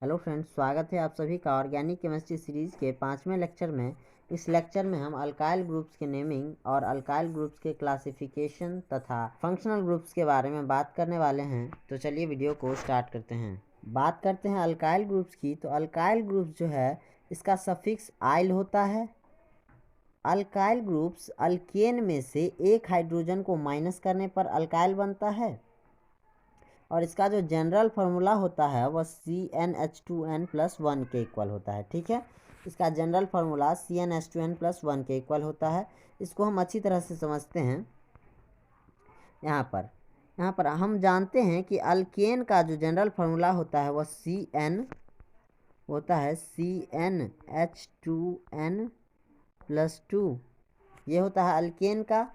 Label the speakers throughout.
Speaker 1: Hello friends, स्वागत है आप सभी का ऑर्गेनिक केमिस्ट्री सीरीज़ के 5वें लेक्चर में। इस लेक्चर में हम अल्काइल ग्रुप्स के नेमिंग और अल्काइल ग्रुप्स के क्लासिफिकेशन तथा फंक्शनल ग्रुप्स के बारे में बात करने वाले हैं। तो चलिए वीडियो को स्टार्ट करते हैं। बात करते हैं अल्काइल ग्रुप्स की। तो अल्काइल ग्रुप्स जो है इसका सफिक्स आइल होता है। अल्काइल ग्रुप्स अल्केन में से एक हाइड्रोजन को माइनस करने पर अल्काइल बनता है और इसका जो जनरल फार्मूला होता है वह CnH2n+1 के इक्वल होता है। ठीक है, इसका जनरल फार्मूला CnH2n+1 के इक्वल होता है। इसको हम अच्छी तरह से समझते हैं। यहाँ पर हम जानते हैं कि अल्केन का जो जनरल फार्मूला होता है वह CN होता है CnH2n+2। ये होता है अल्केन का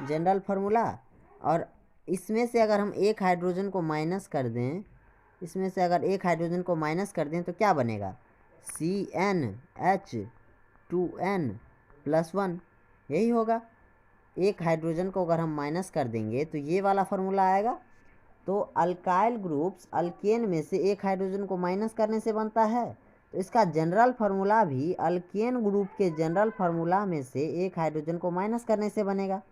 Speaker 1: जनरल फार्मूला। और इसमें से अगर हम एक हाइड्रोजन को माइनस कर दें, तो क्या बनेगा? CnH2n+1 यही होगा। एक हाइड्रोजन को अगर हम माइनस कर देंगे तो ये वाला फार्मूला आएगा। तो अल्काइल ग्रुप्स अल्केन में से एक हाइड्रोजन को माइनस करने से बनता है। तो इसका जनरल फार्मूला भी अल्केन ग्रुप के जनरल फार्मूला में से एक हाइड्रोजन को माइनस करने से बनेगा।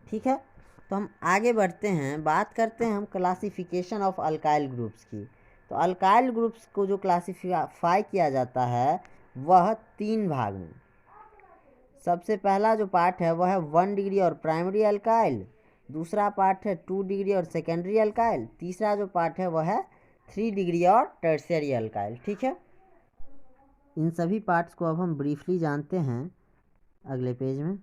Speaker 1: ठीक है, तो हम आगे बढ़ते हैं, बात करते हैं हम क्लासिफिकेशन ऑफ अल्काइल ग्रुप्स की। तो अल्काइल ग्रुप्स को जो क्लासिफाई किया जाता है वह 3 भाग में। सबसे पहला जो पार्ट है वह है 1 डिग्री और प्राइमरी अल्काइल, दूसरा पार्ट है 2 डिग्री और सेकेंडरी अल्काइल, तीसरा जो पार्ट है वह है 3 डिग्री और टर्शियरी अल्काइल। ठीक है, इन सभी पार्ट्स को अब हम ब्रीफली जानते हैं अगले पेज में।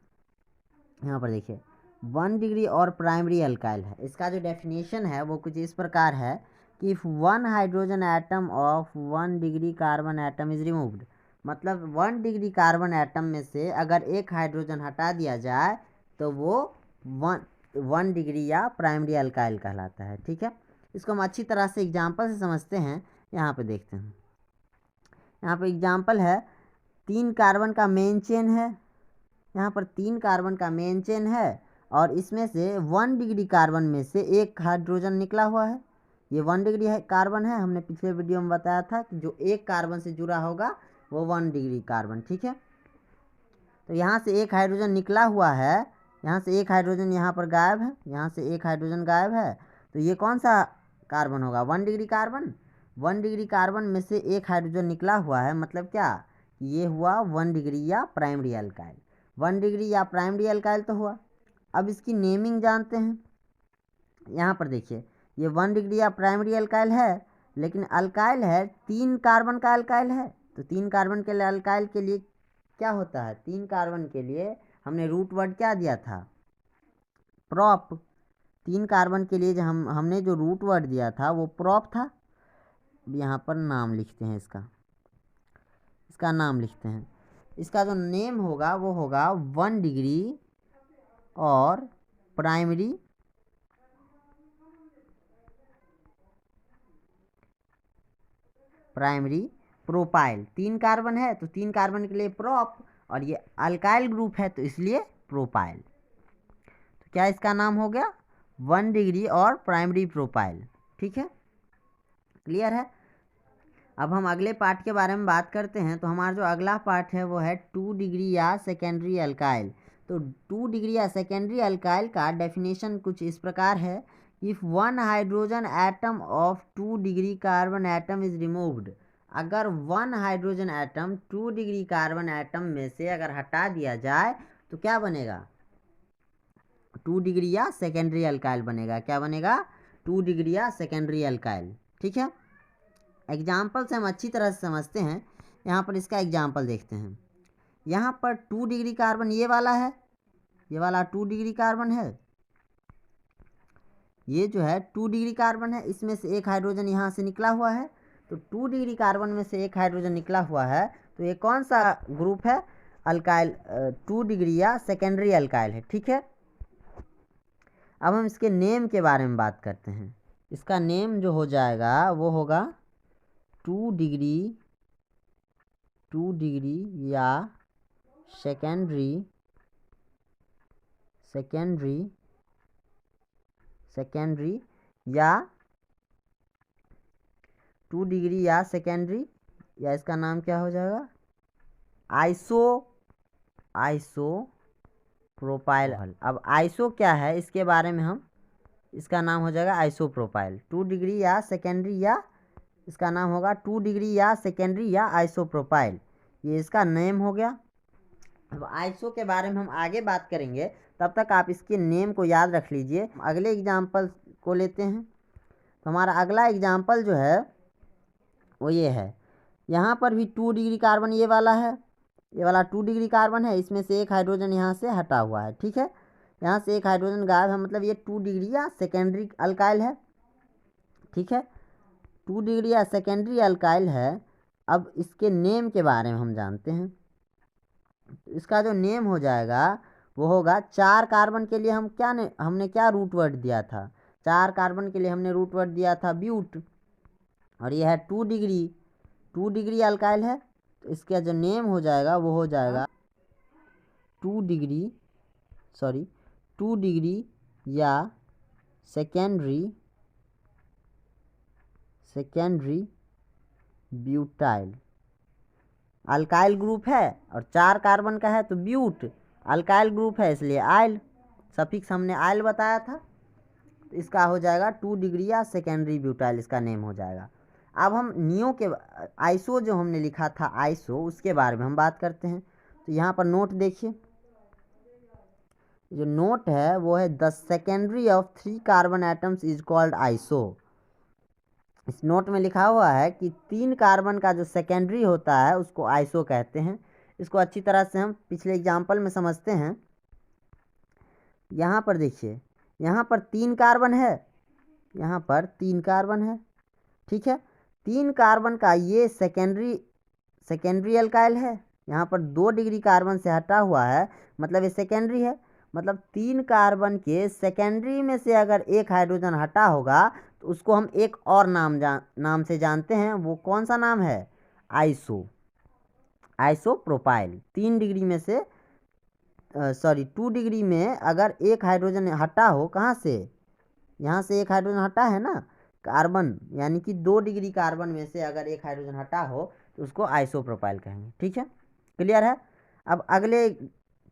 Speaker 1: यहाँ पर देखिए 1 डिग्री और प्राइमरी अल्काइल है। इसका जो डेफिनेशन है वो कुछ इस प्रकार है कि if 1 hydrogen atom of 1 degree carbon atom is removed, मतलब 1 डिग्री कार्बन एटम में से अगर एक हाइड्रोजन हटा दिया जाए तो वो 1 डिग्री या प्राइमरी अल्काइल कहलाता है। ठीक है, इसको हम अच्छी तरह से एग्जाम्पल से समझते हैं। यहाँ पे देखते हैं, यहाँ पे एग्जाम्पल है 3 कार्बन का मेन चेन है। यहाँ पर 3 कार्बन का मेन चेन है और इसमें से 1 डिग्री कार्बन में से एक हाइड्रोजन निकला हुआ है। ये 1 डिग्री है कार्बन है। हमने पिछले वीडियो में बताया था कि जो एक कार्बन से जुड़ा होगा वो 1 डिग्री कार्बन। ठीक है, तो यहाँ से एक हाइड्रोजन निकला हुआ है, यहाँ से एक हाइड्रोजन यहाँ पर गायब है, यहाँ से एक हाइड्रोजन गायब है। तो ये कौन सा कार्बन होगा? 1 डिग्री कार्बन। 1 डिग्री कार्बन में से एक हाइड्रोजन निकला हुआ है, मतलब क्या? ये हुआ 1 डिग्री या प्राइमरी अल्काइल। 1 डिग्री या प्राइमरी अल्काइल तो हुआ। अब इसकी नेमिंग जानते हैं। यहाँ पर देखिए ये 1 डिग्री या प्राइमरी अल्काइल है, लेकिन अल्काइल है 3 कार्बन का अल्काइल है। तो 3 कार्बन के लिए अल्काइल के लिए क्या होता है? 3 कार्बन के लिए हमने रूट वर्ड क्या दिया था? प्रॉप। 3 कार्बन के लिए जो हमने जो रूट वर्ड दिया था वो प्रॉप था। यहाँ पर नाम लिखते हैं, इसका नाम लिखते हैं। इसका जो नेम होगा वो होगा 1 डिग्री और प्राइमरी प्रोपाइल। 3 कार्बन है तो 3 कार्बन के लिए प्रॉप, और ये अल्काइल ग्रुप है तो इसलिए प्रोपाइल। तो क्या इसका नाम हो गया? 1 डिग्री और प्राइमरी प्रोपाइल। ठीक है, क्लियर है। अब हम अगले पार्ट के बारे में बात करते हैं। तो हमारा जो अगला पार्ट है वो है 2 डिग्री या सेकेंडरी अल्काइल। तो 2 डिग्री या सेकेंडरी अल्काइल का डेफिनेशन कुछ इस प्रकार है, if 1 hydrogen atom of 2 degree carbon atom is removed, अगर 1 hydrogen atom 2 degree carbon atom में से अगर हटा दिया जाए तो क्या बनेगा? 2 डिग्री या सेकेंडरी अल्काइल बनेगा। क्या बनेगा? 2 डिग्री या सेकेंडरी अल्काइल। ठीक है, एग्जाम्पल से हम अच्छी तरह से समझते हैं। यहाँ पर इसका एग्जाम्पल देखते हैं। यहाँ पर 2 डिग्री कार्बन ये वाला है, ये वाला 2 डिग्री कार्बन है। ये जो है 2 डिग्री कार्बन है, इसमें से एक हाइड्रोजन यहाँ से निकला हुआ है। तो 2 डिग्री कार्बन में से एक हाइड्रोजन निकला हुआ है, तो ये कौन सा ग्रुप है? अल्काइल 2 डिग्री या सेकेंडरी अल्काइल है। ठीक है, अब हम इसके नेम के बारे में बात करते हैं। इसका नेम जो हो जाएगा वो होगा 2 डिग्री या सेकेंडरी या 2 डिग्री या सेकेंडरी, या इसका नाम क्या हो जाएगा, आइसोप्रोपाइल। अब आइसो क्या है इसके बारे में हम, इसका नाम हो जाएगा आइसोप्रोपाइल। 2 डिग्री या सेकेंडरी, या इसका नाम होगा 2 डिग्री या सेकेंडरी या आइसोप्रोपाइल, ये इसका नेम हो गया। अब आइसो के बारे में हम आगे बात करेंगे, तब तक आप इसके नेम को याद रख लीजिए। अगले एग्जाम्पल को लेते हैं। तो हमारा अगला एग्जाम्पल जो है वो ये है। यहाँ पर भी 2 डिग्री कार्बन ये वाला है, ये वाला 2 डिग्री कार्बन है, इसमें से एक हाइड्रोजन यहाँ से हटा हुआ है, ठीक है। यहाँ से एक हाइड्रोजन गायब है, मतलब ये 2 डिग्री या सेकेंडरी अल्काइल है, ठीक है। 2 डिग्री या सेकेंडरी अल्काइल है। अब इसके नेम के बारे में हम जानते हैं। इसका जो नेम हो जाएगा वो होगा, 4 कार्बन के लिए हम हमने क्या रूट वर्ड दिया था, 4 कार्बन के लिए हमने रूट वर्ड दिया था ब्यूट, और ये है 2 डिग्री अल्काइल है, तो इसका जो नेम हो जाएगा वो हो जाएगा 2 डिग्री या सेकेंडरी ब्यूटाइल। अल्काइल ग्रुप है और 4 कार्बन का है, तो ब्यूट। अल्काइल ग्रुप है इसलिए आइल, सफिक्स हमने आइल बताया था, तो इसका हो जाएगा 2 डिग्री या सेकेंडरी ब्यूटाइल, इसका नेम हो जाएगा। अब हम नियो के आइसो जो हमने लिखा था आइसो, उसके बारे में हम बात करते हैं। तो यहाँ पर नोट देखिए, जो नोट है वो है the secondary of 3 carbon atoms is called iso. इस नोट में लिखा हुआ है कि 3 कार्बन का जो सेकेंडरी होता है उसको आइसो कहते हैं। इसको अच्छी तरह से हम पिछले एग्जाम्पल में समझते हैं। यहाँ पर देखिए, यहाँ पर 3 कार्बन है, यहाँ पर 3 कार्बन है, ठीक है। 3 कार्बन का ये सेकेंडरी अल्काइल है। यहाँ पर 2 डिग्री कार्बन से हटा हुआ है, मतलब ये सेकेंडरी है। मतलब 3 कार्बन के सेकेंडरी में से अगर एक हाइड्रोजन हटा होगा तो उसको हम एक और नाम से जानते हैं। वो कौन सा नाम है, आइसोप्रोपाइल। 3 डिग्री में से 2 डिग्री में अगर एक हाइड्रोजन हटा हो, कहाँ से, यहाँ से एक हाइड्रोजन हटा है ना, कार्बन, यानी कि 2 डिग्री कार्बन में से अगर एक हाइड्रोजन हटा हो तो उसको आइसोप्रोपाइल कहेंगे, ठीक है। क्लियर है। अब अगले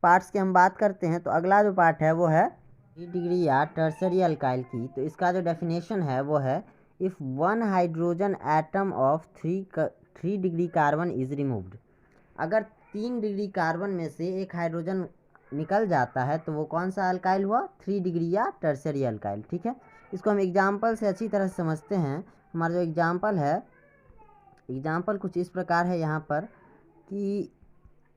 Speaker 1: पार्ट्स की हम बात करते हैं। तो अगला जो पार्ट है वो है 3 डिग्री या टर्सरी अल्काइल की। तो इसका जो डेफिनेशन है वो है, if 1 hydrogen atom of 3 degree carbon is removed. अगर 3 डिग्री कार्बन में से एक हाइड्रोजन निकल जाता है तो वो कौन सा अल्काइल हुआ, 3 डिग्री या टर्सरी अल्काइल, ठीक है। इसको हम एग्जाम्पल से अच्छी तरह से समझते हैं। हमारा जो एग्जाम्पल है, एग्जाम्पल कुछ इस प्रकार है यहाँ पर कि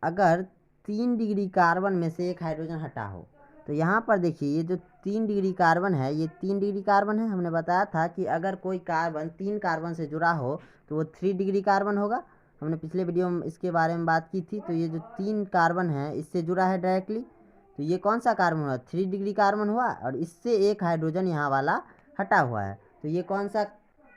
Speaker 1: अगर 3 डिग्री कार्बन में से एक हाइड्रोजन हटा हो, तो यहाँ पर देखिए ये जो 3 डिग्री कार्बन है, ये 3 डिग्री कार्बन है। हमने बताया था कि अगर कोई कार्बन 3 कार्बन से जुड़ा हो तो वो 3 डिग्री कार्बन होगा। हमने पिछले वीडियो में इसके बारे में बात की थी। तो ये जो 3 कार्बन है इससे जुड़ा है डायरेक्टली, तो ये कौन सा कार्बन हुआ, 3 डिग्री कार्बन हुआ, और इससे एक हाइड्रोजन यहाँ वाला हटा हुआ है, तो ये कौन सा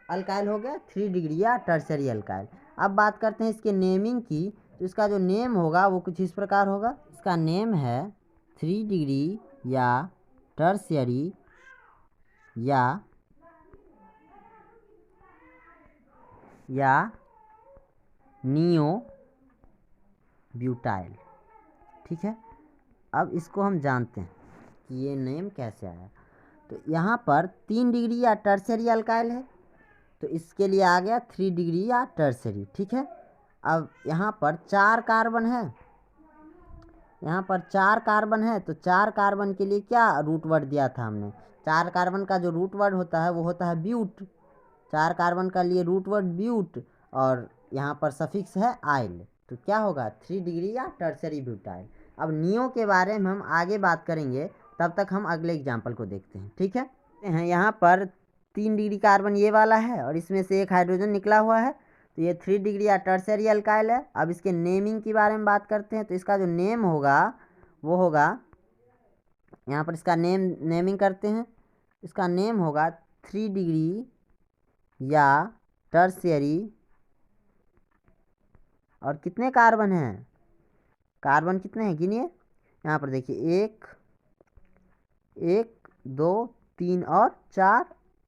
Speaker 1: अल्काइल हो गया, 3 डिग्री या टर्सरी अल्काइल। अब बात करते हैं इसके नेमिंग की। तो इसका जो नेम होगा वो कुछ इस प्रकार होगा। इसका नेम है 3 डिग्री या टर्सरी या नियो ब्यूटाइल, ठीक है। अब इसको हम जानते हैं कि ये नेम कैसे आया। तो यहाँ पर 3 डिग्री या टर्सरी अल्काइल है, तो इसके लिए आ गया 3 डिग्री या टर्सरी, ठीक है। अब यहाँ पर 4 कार्बन है, यहाँ पर 4 कार्बन है, तो 4 कार्बन के लिए क्या रूट वर्ड दिया था हमने, 4 कार्बन का जो रूट वर्ड होता है वो होता है ब्यूट। 4 कार्बन का लिए रूट वर्ड ब्यूट, और यहाँ पर सफिक्स है आइल, तो क्या होगा, 3 डिग्री या टर्सरी ब्यूटाइल। अब नियो के बारे में हम आगे बात करेंगे, तब तक हम अगले एग्जाम्पल को देखते हैं, ठीक है। यहाँ पर 3 डिग्री कार्बन ये वाला है और इसमें से एक हाइड्रोजन निकला हुआ है, तो ये 3 डिग्री या टर्सरी अल्काइल है। अब इसके नेमिंग के बारे में बात करते हैं। तो इसका जो नेम होगा वो होगा, यहाँ पर इसका नेमिंग करते हैं। इसका नेम होगा 3 डिग्री या टर्सरी, और कितने कार्बन हैं, कार्बन कितने हैं गिनिए। यहाँ पर देखिए 1 2 3 और 4,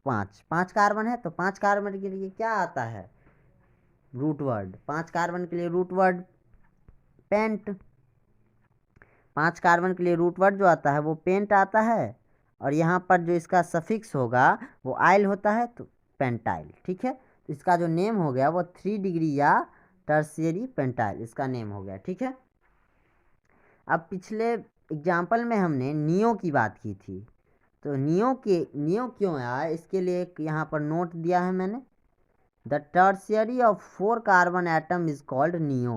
Speaker 1: पाँच कार्बन है तो 5 कार्बन के लिए क्या आता है रूट वर्ड, 5 कार्बन के लिए रूट वर्ड पेंट, 5 कार्बन के लिए रूट वर्ड जो आता है वो पेंट आता है, और यहाँ पर जो इसका सफिक्स होगा वो आइल होता है तो पेंटाइल। ठीक है, तो इसका जो नेम हो गया वो 3 डिग्री या टर्शियरी पेंटाइल इसका नेम हो गया। ठीक है, अब पिछले एग्जाम्पल में हमने नियो की बात की थी, तो नियो क्यों आया इसके लिए एक यहाँ पर नोट दिया है मैंने। The tertiary of 4 carbon atom is called neo,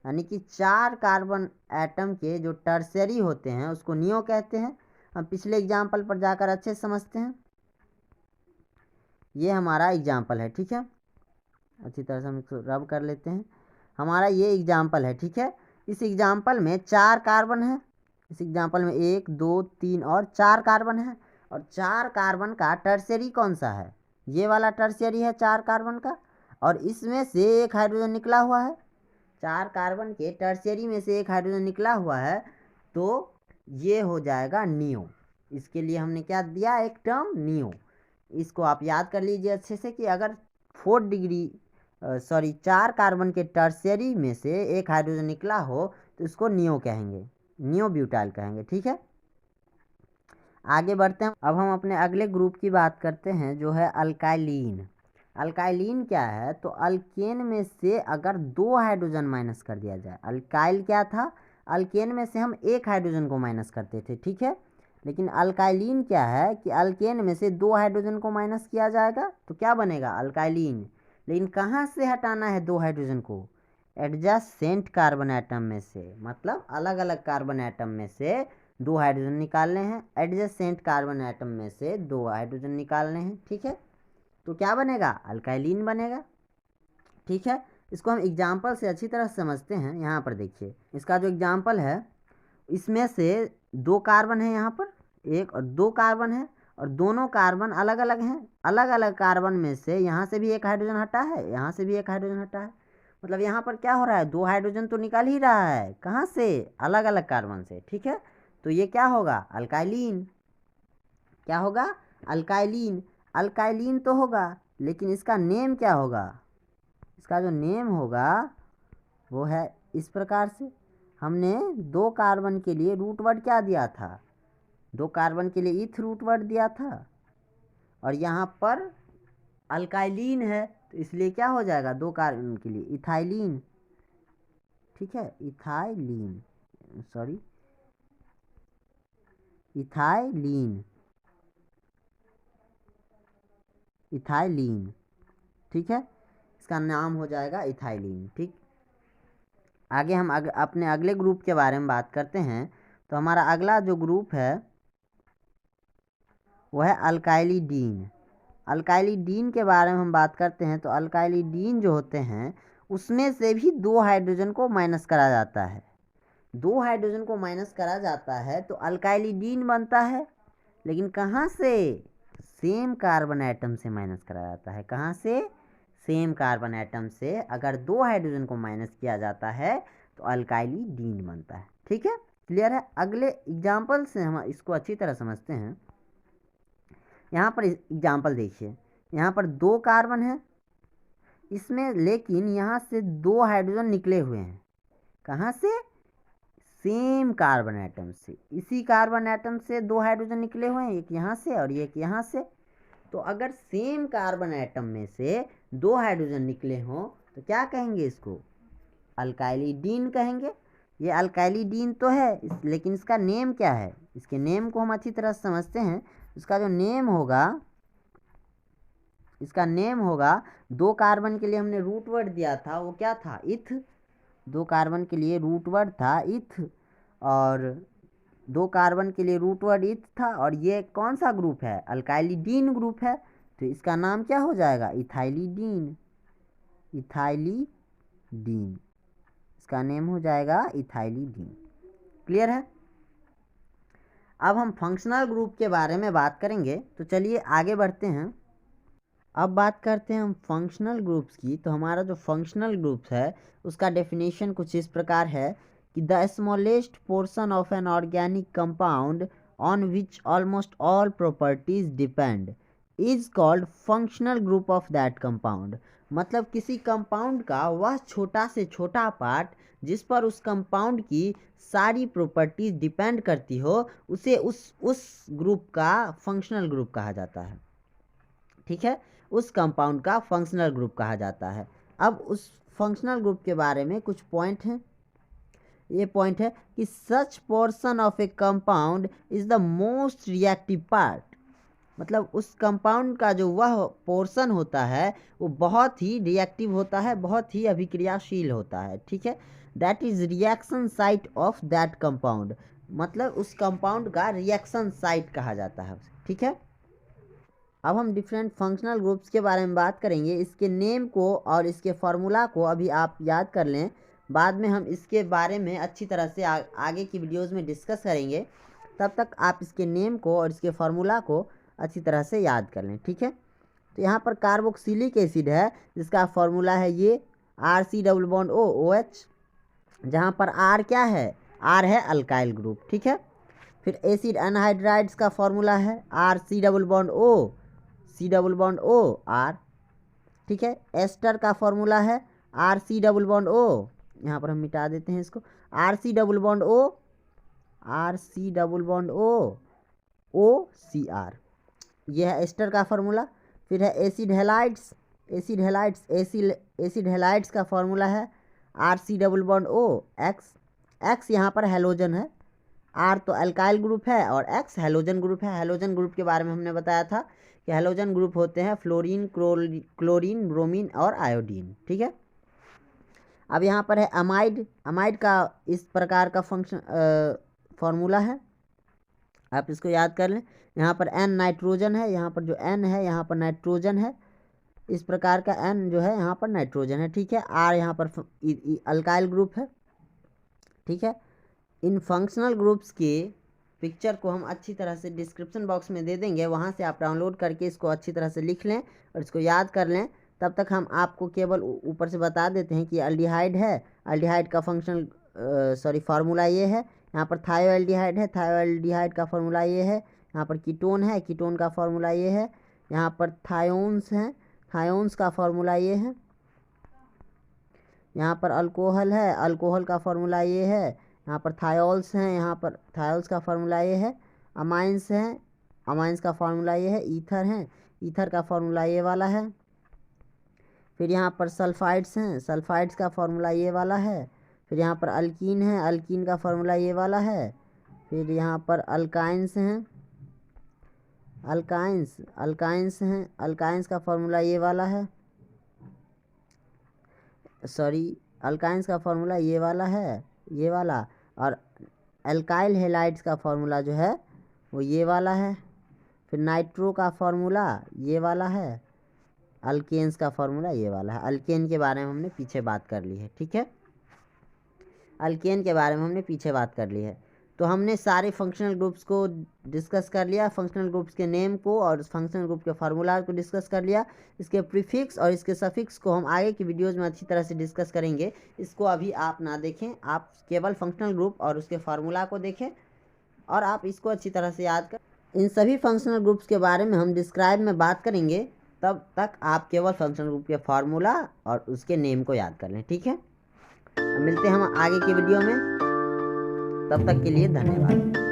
Speaker 1: यानी कि 4 कार्बन एटम के जो टर्शियरी होते हैं उसको नियो कहते हैं। हम पिछले एग्जाम्पल पर जाकर अच्छे से समझते हैं। ये हमारा एग्जाम्पल है, ठीक है, अच्छी तरह से हम इसको रब कर लेते हैं। हमारा ये एग्जाम्पल है, ठीक है। इस एग्जाम्पल में 4 कार्बन है, इस एग्जाम्पल में 1 2 3 और 4 कार्बन है, और 4 कार्बन का टर्शियरी कौन सा है, ये वाला टर्शियरी है 4 कार्बन का, और इसमें से एक हाइड्रोजन निकला हुआ है। 4 कार्बन के टर्शियरी में से एक हाइड्रोजन निकला हुआ है, तो ये हो जाएगा नियो। इसके लिए हमने क्या दिया, एक टर्म नियो। इसको आप याद कर लीजिए अच्छे से कि अगर 4 कार्बन के टर्शियरी में से एक हाइड्रोजन निकला हो तो इसको नियो कहेंगे, नियो ब्यूटाइल कहेंगे। ठीक है, आगे बढ़ते हैं। अब हम अपने अगले ग्रुप की बात करते हैं जो है अल्काइलीन। अल्काइलीन क्या है, तो अल्केन में से अगर 2 हाइड्रोजन माइनस कर दिया जाए, अल्काइल क्या था, अल्केन में से हम एक हाइड्रोजन को माइनस करते थे, ठीक है, लेकिन अल्काइलीन क्या है कि अल्केन में से 2 हाइड्रोजन को माइनस किया जाएगा तो क्या बनेगा अल्काइलीन। लेकिन कहाँ से हटाना है 2 हाइड्रोजन को, एडजेसेंट कार्बन एटम में से, मतलब अलग अलग कार्बन एटम में से 2 हाइड्रोजन निकालने हैं, एडजेसेंट कार्बन एटम में से 2 हाइड्रोजन निकालने हैं। ठीक है, तो क्या बनेगा अल्काइलीन बनेगा। ठीक है, इसको हम एग्जाम्पल से अच्छी तरह समझते हैं। यहाँ पर देखिए इसका जो एग्जाम्पल है, इसमें से 2 कार्बन है, यहाँ पर 1 और 2 कार्बन है, और दोनों कार्बन अलग अलग हैं। अलग अलग कार्बन में से यहाँ से भी एक हाइड्रोजन हटा है, यहाँ से भी एक हाइड्रोजन हटा है, मतलब यहाँ पर क्या हो रहा है, 2 हाइड्रोजन तो निकल ही रहा है, कहाँ से, अलग अलग कार्बन से। ठीक है, तो ये क्या होगा अल्काइलीन, क्या होगा अल्काइलीन। अल्काइलीन तो होगा, लेकिन इसका नेम क्या होगा, इसका जो नेम होगा वो है इस प्रकार से। हमने 2 कार्बन के लिए रूट वर्ड क्या दिया था, 2 कार्बन के लिए इथ रूट वर्ड दिया था, और यहाँ पर अल्काइलीन है तो इसलिए क्या हो जाएगा 2 कार्बन के लिए इथाइलीन। ठीक है, इथाइलीन, सॉरी इथाइलीन, इथाइलीन। ठीक है, इसका नाम हो जाएगा इथाइलीन। ठीक, आगे हम अपने अगले ग्रुप के बारे में बात करते हैं। तो हमारा अगला जो ग्रुप है वो है अल्काइलिडीन। अल्काइलिडीन के बारे में हम बात करते हैं, तो अल्काइलिडीन जो होते हैं उसमें से भी 2 हाइड्रोजन को माइनस करा जाता है, 2 हाइड्रोजन को माइनस करा जाता है तो अल्काइलिडीन बनता है, लेकिन कहाँ से, सेम कार्बन एटम से माइनस करा जाता है। कहाँ से, सेम कार्बन एटम से अगर 2 हाइड्रोजन को माइनस किया जाता है तो अल्काइलिडीन बनता है। ठीक है, क्लियर है। अगले एग्जाम्पल से हम इसको अच्छी तरह समझते हैं। यहाँ पर एग्जाम्पल देखिए, यहाँ पर 2 कार्बन है इसमें, लेकिन यहाँ से 2 हाइड्रोजन निकले हुए हैं, कहाँ से, सेम कार्बन एटम से, इसी कार्बन एटम से 2 हाइड्रोजन निकले हुए हैं, एक यहाँ से और एक यहाँ से। तो अगर सेम कार्बन एटम में से 2 हाइड्रोजन निकले हों तो क्या कहेंगे, इसको अल्काइलिडीन कहेंगे। ये अल्काइलिडीन तो है लेकिन इसका नेम क्या है, इसके नेम को हम अच्छी तरह समझते हैं। इसका जो नेम होगा, इसका नेम होगा, 2 कार्बन के लिए हमने रूट वर्ड दिया था वो क्या था, इथ। 2 कार्बन के लिए रूट वर्ड था इथ, और 2 कार्बन के लिए रूट वर्ड इथ था, और ये कौन सा ग्रुप है, अल्काइलिडीन ग्रुप है, तो इसका नाम क्या हो जाएगा इथाइलिडीन, इथाइलिडीन, इसका नेम हो जाएगा इथाइलिडीन। क्लियर है। अब हम फंक्शनल ग्रुप के बारे में बात करेंगे, तो चलिए आगे बढ़ते हैं। अब बात करते हैं हम फंक्शनल ग्रुप्स की। तो हमारा जो फंक्शनल ग्रुप्स है उसका डेफिनेशन कुछ इस प्रकार है कि the smallest portion of an organic compound on which almost all properties depend is called functional group of that compound. मतलब किसी कंपाउंड का वह छोटा से छोटा पार्ट जिस पर उस कंपाउंड की सारी प्रॉपर्टीज डिपेंड करती हो, उसे उस ग्रुप का फंक्शनल ग्रुप कहा जाता है। ठीक है, उस कंपाउंड का फंक्शनल ग्रुप कहा जाता है। अब उस फंक्शनल ग्रुप के बारे में कुछ पॉइंट हैं। ये पॉइंट है कि such portion of a compound is the most reactive part. मतलब उस कंपाउंड का जो वह पोर्शन होता है वो बहुत ही रिएक्टिव होता है, बहुत ही अभिक्रियाशील होता है। ठीक है, that is reaction site of that compound. मतलब उस कंपाउंड का रिएक्शन साइट कहा जाता है। ठीक है, अब हम डिफरेंट फंक्शनल ग्रुप्स के बारे में बात करेंगे। इसके नेम को और इसके फार्मूला को अभी आप याद कर लें, बाद में हम इसके बारे में अच्छी तरह से आगे की वीडियोस में डिस्कस करेंगे। तब तक आप इसके नेम को और इसके फार्मूला को अच्छी तरह से याद कर लें। ठीक है, तो यहाँ पर कार्बोक्सिलिक एसिड है जिसका फार्मूला है ये RC⋯OH, जहाँ पर R क्या है, R है अल्काइल ग्रुप। ठीक है, फिर एसिड एनहाइड्राइड्स का फार्मूला है RC⋯OR। ठीक है, एस्टर का फार्मूला है RC⋯O, यहाँ पर हम मिटा देते हैं इसको, RC⋯OCR। यह है एस्टर का फार्मूला। फिर है एसिड हेलाइड्स का फार्मूला है RC⋯OX। X यहाँ पर हेलोजन है, R तो अल्काइल ग्रुप है और X हेलोजन ग्रुप है। हेलोजन ग्रुप के बारे में हमने बताया था कि हेलोजन ग्रुप होते हैं फ्लोरीन, क्लोरीन, ब्रोमीन और आयोडीन। ठीक है, अब यहाँ पर है अमाइड का इस प्रकार का फंक्शन फार्मूला है, आप इसको याद कर लें। यहाँ पर N नाइट्रोजन है, यहाँ पर जो N है यहाँ पर नाइट्रोजन है, इस प्रकार का N जो है यहाँ पर नाइट्रोजन है। ठीक है, R यहाँ पर अल्काइल ग्रुप है। ठीक है, इन फंक्शनल ग्रुप्स के पिक्चर को हम अच्छी तरह से डिस्क्रिप्शन बॉक्स में दे देंगे, वहाँ से आप डाउनलोड करके इसको अच्छी तरह से लिख लें और इसको याद कर लें। तब तक हम आपको केवल ऊपर से बता देते हैं कि अल्डिहाइड है, अल्डिहाइड का फार्मूला ये है। यहाँ पर थायोएल्डिहाइड है, थायोएल्डिहाइड का फार्मूला ये है। यहाँ पर कीटोन है, कीटोन का फार्मूला ये है। यहाँ पर थायोन्स हैं, थायोन्स का फार्मूला ये है। यहाँ पर अल्कोहल है, अल्कोहल का फार्मूला ये है। यहाँ पर थायोल्स हैं, यहाँ पर थायोल्स का फार्मूला ये है। अमाइंस हैं, अमाइंस का फार्मूला ये है। ईथर हैं, ईथर का फार्मूला ये वाला है। फिर यहाँ पर सल्फाइड्स हैं, सल्फाइड्स का फार्मूला ये वाला है। फिर यहाँ पर अल्कीन है, अल्कीन का फार्मूला ये वाला है। फिर यहाँ पर अल्काइंस हैं, अल्काइंस हैं, अल्काइंस का फार्मूला ये वाला है। अल्काइंस का फार्मूला ये वाला है, ये वाला। और अल्काइल हेलाइड्स का फार्मूला जो है वो ये वाला है। फिर नाइट्रो का फार्मूला ये वाला है, अल्केन्स का फार्मूला ये वाला है। अल्केन के बारे में हमने पीछे बात कर ली है। ठीक है, अल्केन के बारे में हमने पीछे बात कर ली है। तो हमने सारे फंक्शनल ग्रुप्स को डिस्कस कर लिया, फंक्शनल ग्रुप्स के नेम को और फंक्शनल ग्रुप के फार्मूला को डिस्कस कर लिया। इसके प्रीफिक्स और इसके सफिक्स को हम आगे की वीडियोस में अच्छी तरह से डिस्कस करेंगे। इसको अभी आप ना देखें, आप केवल फंक्शनल ग्रुप और उसके फार्मूला को देखें और आप इसको अच्छी तरह से याद कर। इन सभी फंक्शनल ग्रुप्स के बारे में हम डिस्क्राइब में बात करेंगे, तब तक आप केवल फंक्शनल ग्रुप के फार्मूला और उसके नेम को याद कर लें। ठीक है, मिलते हैं हम आगे की वीडियो में, तब तक के लिए धन्यवाद।